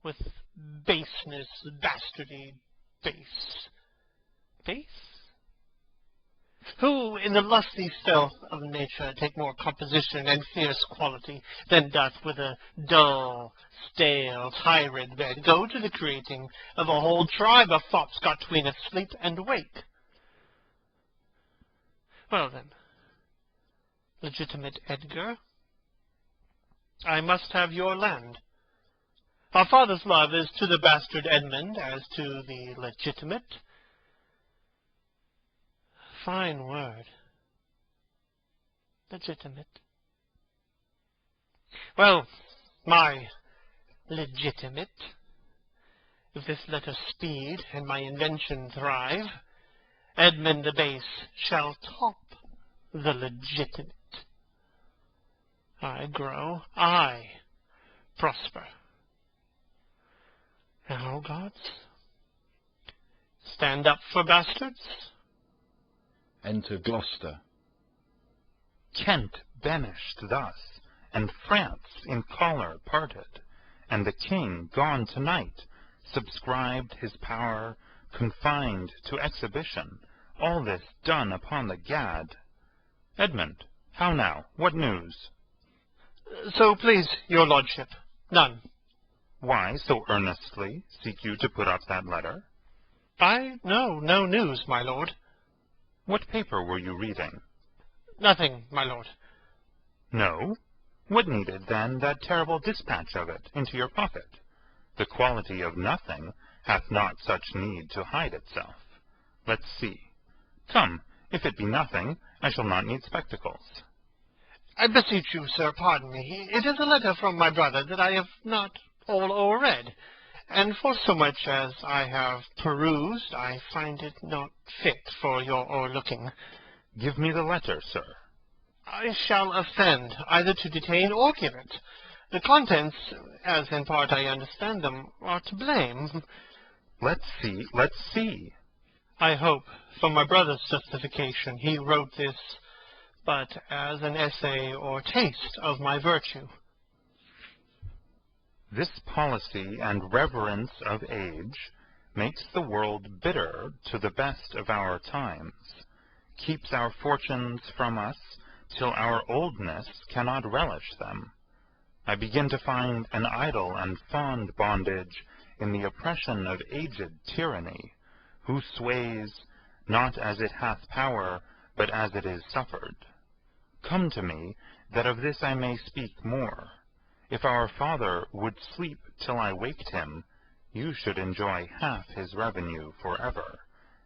with baseness, bastardy, base. Base? Who in the lusty stealth of nature take more composition and fierce quality than doth with a dull, stale, tired bed go to the creating of a whole tribe of fops got tweeneth sleep and wake? Well then, legitimate Edgar, I must have your land. Our father's love is to the bastard Edmund as to the legitimate. Fine word. Legitimate. Well, my legitimate, if this letter speed and my invention thrive, Edmund the base shall top the legitimate. I grow, I prosper. Now, gods, stand up for bastards. Enter Gloucester. Kent banished thus, and France in choler parted, and the king gone tonight, subscribed his power, confined to exhibition, all this done upon the gad. Edmund, how now? What news? So please your lordship, none. Why so earnestly seek you to put up that letter? I know no news, my lord. What paper were you reading? Nothing, my lord. No? What needed, then, that terrible dispatch of it into your pocket? The quality of nothing hath not such need to hide itself. Let's see. Come, if it be nothing, I shall not need spectacles. I beseech you, sir, pardon me. It is a letter from my brother that I have not all o'erread, and for so much as I have perused, I find it not fit for your o'erlooking. Give me the letter, sir. I shall offend either to detain or give it. The contents, as in part I understand them, are to blame. Let's see, let's see. I hope, for my brother's justification, he wrote this but as an essay or taste of my virtue. This policy and reverence of age makes the world bitter to the best of our times, keeps our fortunes from us till our oldness cannot relish them. I begin to find an idle and fond bondage in the oppression of aged tyranny, who sways not as it hath power, but as it is suffered. Come to me, that of this I may speak more. If our father would sleep till I waked him, you should enjoy half his revenue forever,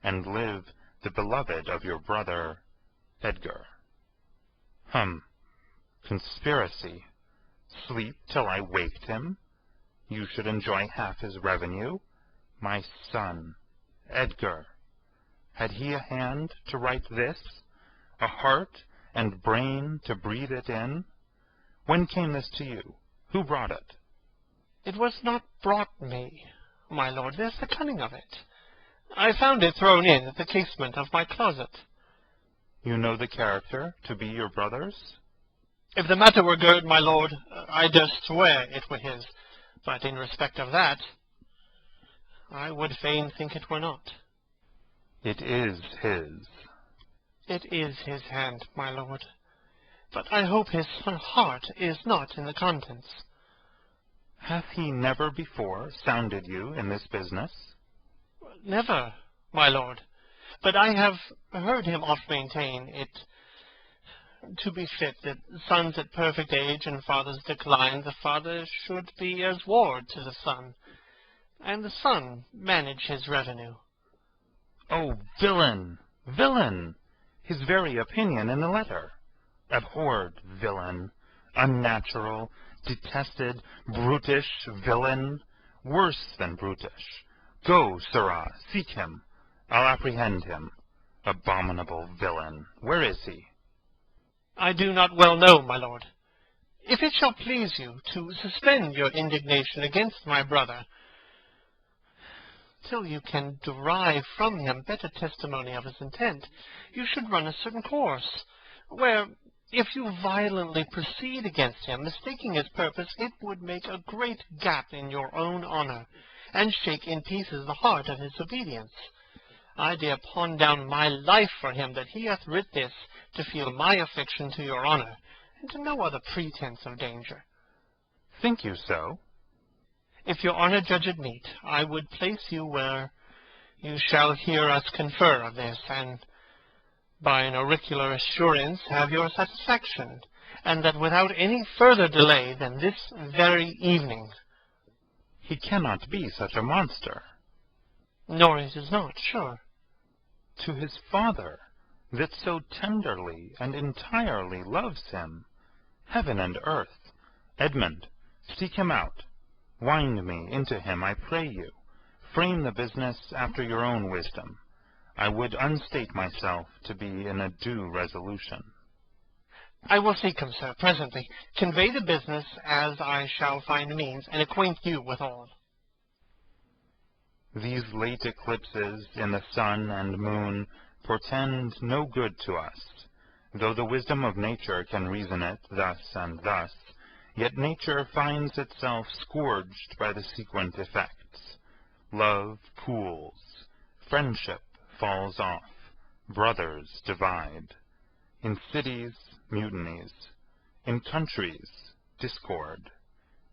and live the beloved of your brother Edgar. Conspiracy. Sleep till I waked him? You should enjoy half his revenue? My son, Edgar. Had he a hand to write this? A heart and brain to breathe it in? When came this to you? Who brought it? It was not brought me, my lord. There's the cunning of it. I found it thrown in at the casement of my closet. You know the character to be your brother's? If the matter were good, my lord, I durst swear it were his. But in respect of that, I would fain think it were not. It is his. It is his hand, my lord. But I hope his heart is not in the contents. Hath he never before sounded you in this business? Never, my lord. But I have heard him oft maintain it to be fit that sons at perfect age and fathers decline, the father should be as ward to the son, and the son manage his revenue. Oh, villain! Villain! His very opinion in the letter. Abhorred villain! Unnatural, detested, brutish villain! Worse than brutish. Go, sirrah, seek him. I'll apprehend him. Abominable villain! Where is he? I do not well know, my lord. If it shall please you to suspend your indignation against my brother, till you can derive from him better testimony of his intent, you should run a certain course, where, If you violently proceed against him, mistaking his purpose, it would make a great gap in your own honor, and shake in pieces the heart of his obedience. I dare pawn down my life for him that he hath writ this to feel my affection to your honor, and to no other pretence of danger. Think you so? If your honor judge it meet, I would place you where you shall hear us confer of this, and by an auricular assurance have your satisfaction, and that without any further delay than this very evening. He cannot be such a monster. Nor it is not, sure. To his father, that so tenderly and entirely loves him, heaven and earth, Edmund, seek him out. Wind me into him, I pray you. Frame the business after your own wisdom. I would unstate myself to be in a due resolution. I will seek him, sir, presently. Convey the business as I shall find means, and acquaint you with all. These late eclipses in the sun and moon portend no good to us. Though the wisdom of nature can reason it thus and thus, yet nature finds itself scourged by the sequent effects. Love cools, friendship falls off, brothers divide. In cities, mutinies. In countries, discord.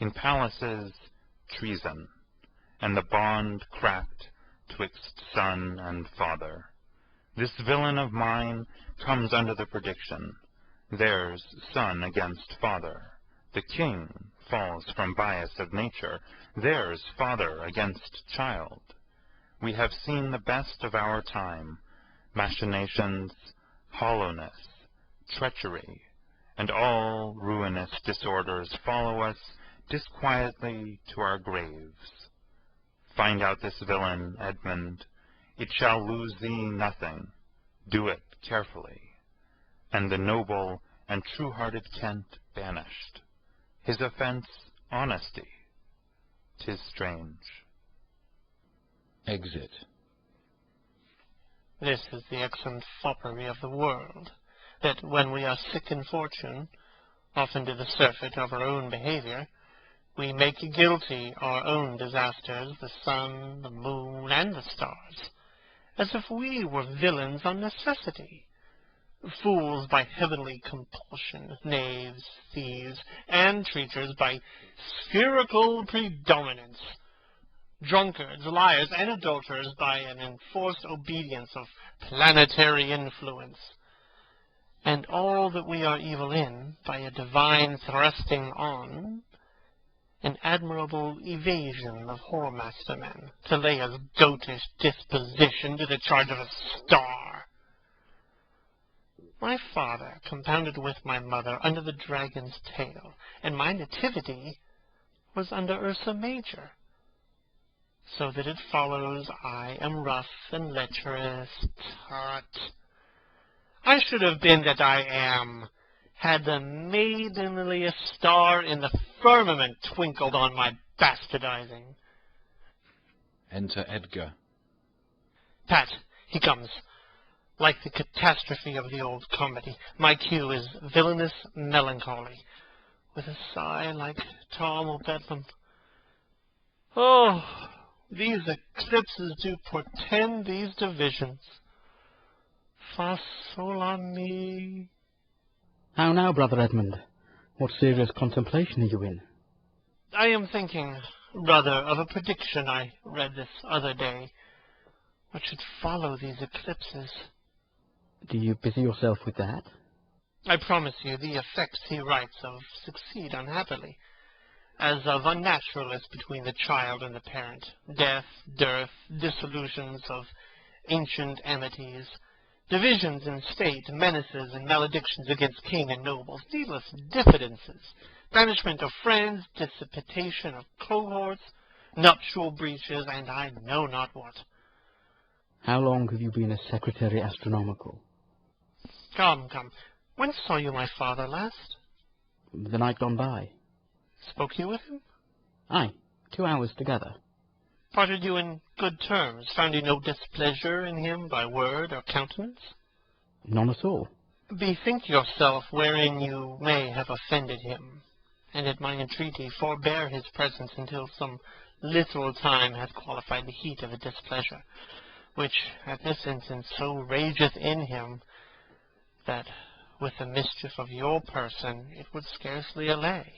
In palaces, treason. And the bond cracked twixt son and father. This villain of mine comes under the prediction. There's son against father. The king falls from bias of nature. There's father against child. We have seen the best of our time, machinations, hollowness, treachery, and all ruinous disorders follow us disquietly to our graves. Find out this villain, Edmund. It shall lose thee nothing. Do it carefully. And the noble and true-hearted Kent banished. His offence, honesty. 'Tis strange. Exit. This is the excellent foppery of the world, that when we are sick in fortune, often to the surfeit of our own behaviour, we make guilty our own disasters, the sun, the moon, and the stars, as if we were villains on necessity, fools by heavenly compulsion, knaves, thieves, and traitors by spherical predominance, drunkards, liars, and adulterers by an enforced obedience of planetary influence, and all that we are evil in by a divine thrusting on, an admirable evasion of whoremaster men, to lay his goatish disposition to the charge of a star. My father compounded with my mother under the dragon's tail, and my nativity was under Ursa Major, so that it follows I am rough and lecherous. Tut! I should have been that I am, had the maidenliest star in the firmament twinkled on my bastardizing. Enter Edgar. Pat, he comes. Like the catastrophe of the old comedy, my cue is villainous melancholy, with a sigh like Tom o' Bedlam. Oh, these eclipses do portend these divisions. Fa sol la mi. How now, Brother Edmund? What serious contemplation are you in? I am thinking, brother, of a prediction I read this other day, what should follow these eclipses. Do you busy yourself with that? I promise you the effects he writes of succeed unhappily, as of unnaturalness between the child and the parent, death, dearth, dissolutions of ancient amities, divisions in state, menaces and maledictions against king and nobles, needless diffidences, banishment of friends, dissipation of cohorts, nuptial breaches, and I know not what. How long have you been a secretary astronomical? Come, come. When saw you my father last? The night gone by. Spoke you with him? Aye, 2 hours together. Parted you in good terms? Found you no displeasure in him by word or countenance? None at all. Bethink yourself wherein you may have offended him, and at my entreaty forbear his presence until some little time hath qualified the heat of a displeasure, which at this instant so rageth in him, that with the mischief of your person it would scarcely allay.